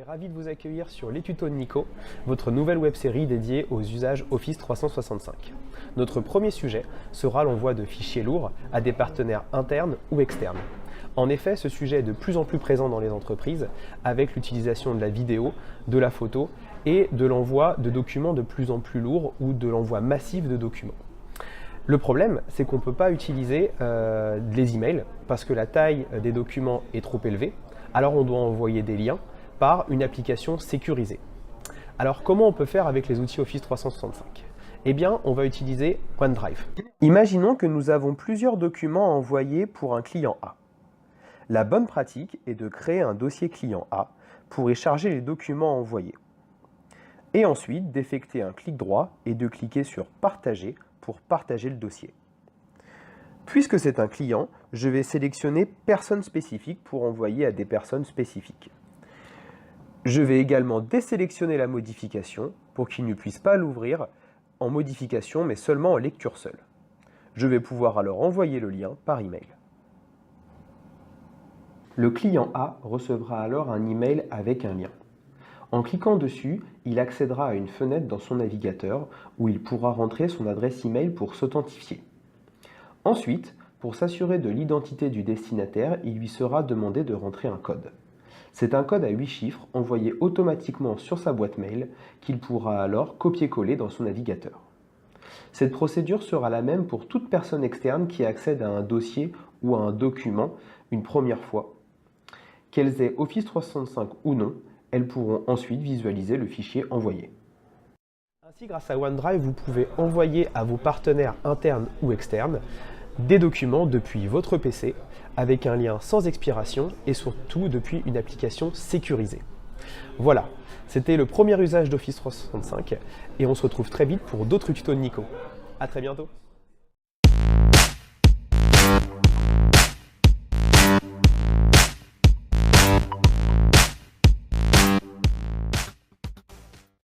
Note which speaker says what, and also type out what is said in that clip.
Speaker 1: est ravi de vous accueillir sur Les Tutos de Nico, votre nouvelle web-série dédiée aux usages Office 365. Notre premier sujet sera l'envoi de fichiers lourds à des partenaires internes ou externes. En effet, ce sujet est de plus en plus présent dans les entreprises avec l'utilisation de la vidéo, de la photo et de l'envoi de documents de plus en plus lourds ou de l'envoi massif de documents. Le problème, c'est qu'on ne peut pas utiliser les emails parce que la taille des documents est trop élevée, alors on doit envoyer des liens par une application sécurisée. Alors comment on peut faire avec les outils Office 365 ? Eh bien, on va utiliser OneDrive. Imaginons que nous avons plusieurs documents à envoyer pour un client A. La bonne pratique est de créer un dossier client A pour y charger les documents envoyés. Et ensuite d'effectuer un clic droit et de cliquer sur « Partager » pour partager le dossier. Puisque c'est un client, je vais sélectionner « Personne spécifique » pour envoyer à des personnes spécifiques. Je vais également désélectionner la modification pour qu'il ne puisse pas l'ouvrir en modification mais seulement en lecture seule. Je vais pouvoir alors envoyer le lien par email. Le client A recevra alors un email avec un lien. En cliquant dessus, il accédera à une fenêtre dans son navigateur où il pourra rentrer son adresse email pour s'authentifier. Ensuite, pour s'assurer de l'identité du destinataire, il lui sera demandé de rentrer un code. C'est un code à 8 chiffres envoyé automatiquement sur sa boîte mail qu'il pourra alors copier-coller dans son navigateur. Cette procédure sera la même pour toute personne externe qui accède à un dossier ou à un document une première fois. Qu'elles aient Office 365 ou non, elles pourront ensuite visualiser le fichier envoyé. Ainsi, grâce à OneDrive, vous pouvez envoyer à vos partenaires internes ou externes des documents depuis votre PC avec un lien sans expiration et surtout depuis une application sécurisée. Voilà, c'était le premier usage d'Office 365 et on se retrouve très vite pour d'autres tutos de Nico. À très bientôt.